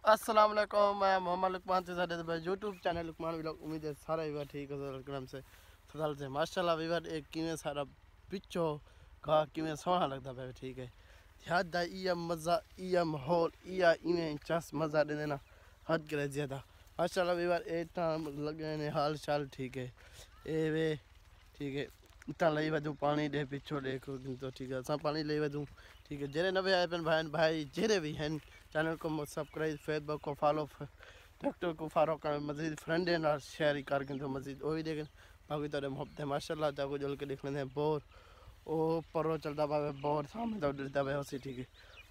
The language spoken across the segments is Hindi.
अस्सलाम वालेकुम, मैं मोहम्मद लुकमान से साडे यूट्यूब चैनल लुकमान व्लॉग। उम्मीद है सारा वीवर ठीक हो करम से सदाल से माशाल्लाह वीवर एक किवें सारा पिछो का किवें सोहना लगता पे ठीक है। याद दा इया मज़ा इया माहौल इया इवें चस मज़ा देने ना हद करे ज़्यादा माशाल्लाह वीवर इतना लगे ने हाल चाल ठीक है। ए वे ठीक है इतना लई वधू पानी दे पिछो देखो तो ठीक है असां पानी लई वधू ठीक है। जेरे नवे आए पेन भाई जेरे भी हैं चैनल को सब्सक्राइब फेसबुक को फॉलो टिकटॉक को फॉलो कर मजीद फ्रेंड और शेयर कर तो मजीद वो भी देखें बाकी तो मोहब्बत है माशाल्लाह जाको जल के देख लेते बोर ओ परो चलता पावे बोर सामने तो डरता पावे उसी ठीक है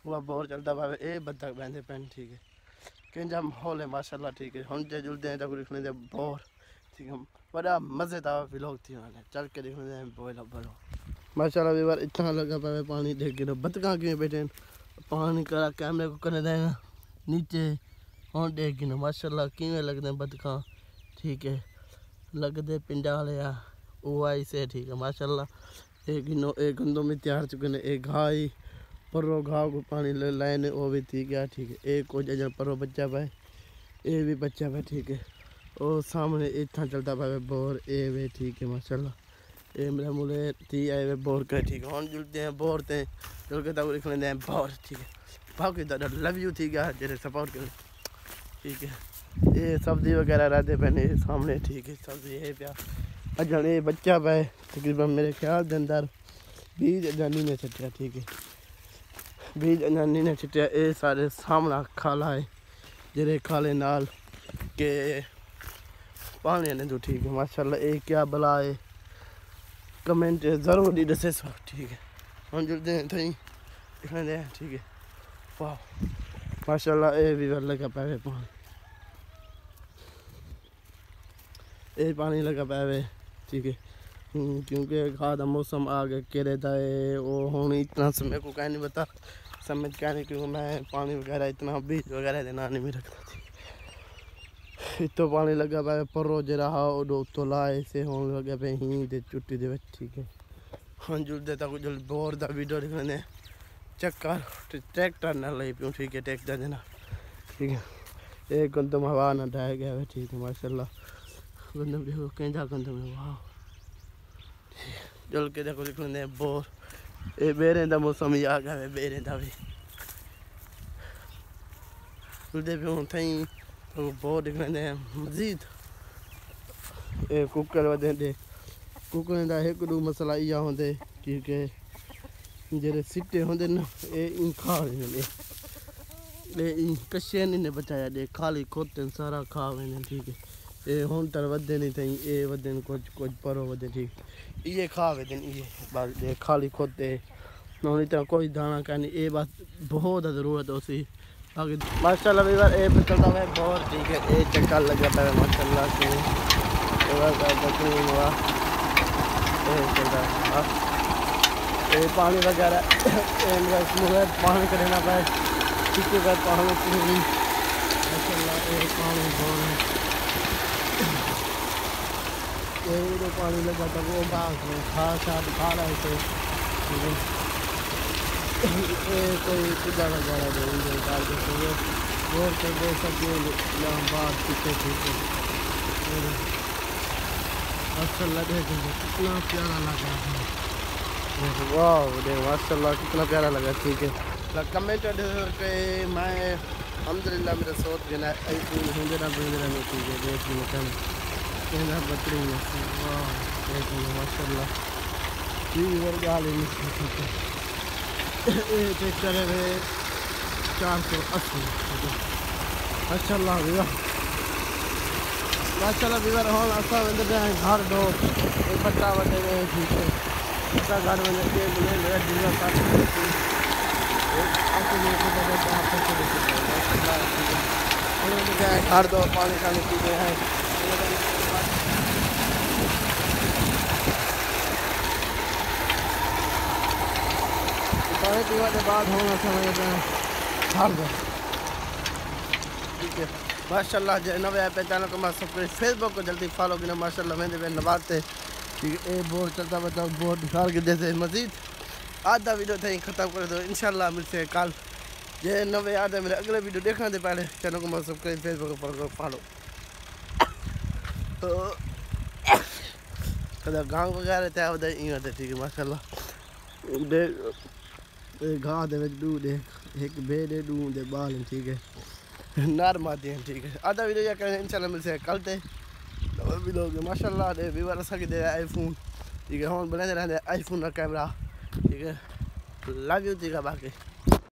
वह बोर चलता पावे ए बदक बहते पेन ठीक है कंजा माहौल है माशाल्लाह ठीक है हम जे जुलते हैं जाको देख लेते बोर ठीक है बड़ा मज़ेदार व्लॉग थी वाले चल के देख लेते हैं बोल बड़ो माशाल्लाह भी बार इतना लगा पावे पानी देख के बतका क्यों बैठे पानी करा कैमरे को करने देना नीचे हाँ देख के माशाल्लाह किमें लगते हैं बतखा ठीक है लगते पिंडा वाले वो आई से ठीक है माशाल्लाह एक गंदों में तैयार चुके हैं एक घाई परो घाव को पानी ले लाए वो भी थी गया ठीक है एक को जजन परो बच्चा पाए ये भी बच्चा पाए ठीक है और सामने इतना चलता पाए बोर ए वे ठीक है माशाल्लाह ये मेरा मुले थी आए वे बोर कर ठीक है हम जुलते हैं बोर थे जुल के तक लिख लेते हैं बोर ठीक है बाकी दादा लव यू ठीक है जेरे सपोर्ट करें ठीक है। ये सब्जी वगैरह रहते पहने सामने ठीक है सब्जी है प्या अजन ये बच्चा पाए तकरीबन मेरे ख्याल के अंदर बीज अजानी ने छटिया ठीक है बीज अजानी ने छटिया ये सारे सामना खाला है जेरे खाले नाल के पानी ने तो ठीक है माशाल्लाह ये क्या बला है कमेंट ज़रूर दी दसे सो ठीक है हम जुलते हैं थी दिखाते हैं ठीक है वाह माशाल्लाह ये भी लगा पाए पानी ये पानी लगा पाए ठीक है क्योंकि खाद मौसम आ गया केरे दाए वो हूँ इतना समय को कह नहीं बता समझ क्या नहीं क्योंकि मैं पानी वगैरह इतना बीज वगैरह देना नहीं भी रखता थी इतो पानी लगा पाए परो जरा उडो तो लाए से होने लगे पे ही दे चुट्टी दे ठीक है हाँ जुलते तक जल बोर दा वीडियो दिखाने चक्कर ट्रैक्टर ना ले पियूँ ठीक है ट्रैक्टर देना ठीक है एक गंदम हवा ना ढाया गया है ठीक है माशाल्लाह गंदम देखो कहीं गंदम है वाह जल के देखो दिखाने बोर ये बेरे दा मौसम ही आ गया है बेरे दा भी जुलते पियूँ थी तो बोर दिखाने मजीद ये कुकर वधे कुकर का एक दो मसला इया होंगे क्योंकि जेरे सिट्टे होंगे ना ये खा ये कच्चे नहीं बचाया दे खाली खोते सारा खा वे ठीक है ये हूँ तर वे नहीं थी ये वे कुछ कुछ परो वे ठीक ये खा वे ये बस ये खाली खोते नहीं इतना कोई दाना का नहीं ये बस बहुत ज़रूरत है उसी बाकी माशाल्लाह भी बार ये चलता है बहुत ठीक है ये चक्कर लगा पाए माशाल्लाह से ये पानी वगैरह पानी का देना पाए ठीक है पानी माशाल्लाह ये पानी बहुत ये तो पानी लगा था वो बाग में खा रहे थे कोई खुदा वगैरह देंगे डाल के और तो दे सकते यहाँ बाहर पीछे ठीक है माशाल्लाह देखेंगे कितना प्यारा लगा वाह देख माशाल्लाह कितना प्यारा लगा ठीक है कमेंट पे मैं अल्हम्दुलिल्लाह मेरा सोच देना ऐसे हिंदरा बिंदरा में ठीक है देख कहना बकरी में वाह देखेंगे माशाल्लाह ये वर्ग हाल ठीक है ये ट्रैक्टर है 480 माशाल्लाह भैया माशाल्लाह भैया हम असा वेंदे घर दो एक बच्चा वटे में ठीक है असा घर में के मिले मेरा दिल का घर दो पानी खाने पीते हैं पानी पीने के बाद होना समझ घर दो ठीक है माशाल्लाह नवे ऐप चैनल को मैं सब्सक्राइब फेसबुक को जल्दी फॉलो करना माशाल्लाह मैंने नवाजते ठीक है बोर चलता बताओ बोर निकाल के जैसे मजीद आधा वीडियो था ख़त्म कर दो इंशाल्लाह मिलते हैं कल जे नवे याद है मेरे अगले वीडियो देखना दे पहले चैनल को मैं सब्सक्राइब फेसबुक पर फॉलो तो कदा गांव वगैरह ते आवदे ई होते ठीक है माशाल्लाह दे गांव दे विच दू दे एक बे दे दू दे बाल ठीक है नार मारते हैं ठीक है आधा वीडियो या करें इंशाल्लाह मिलसे कल ते भी लोग माशाल्लाह दे वीवर असा के दे आईफोन ठीक है हम बनाते रहते आईफोन का कैमरा ठीक है लव यू ठीक है बाकी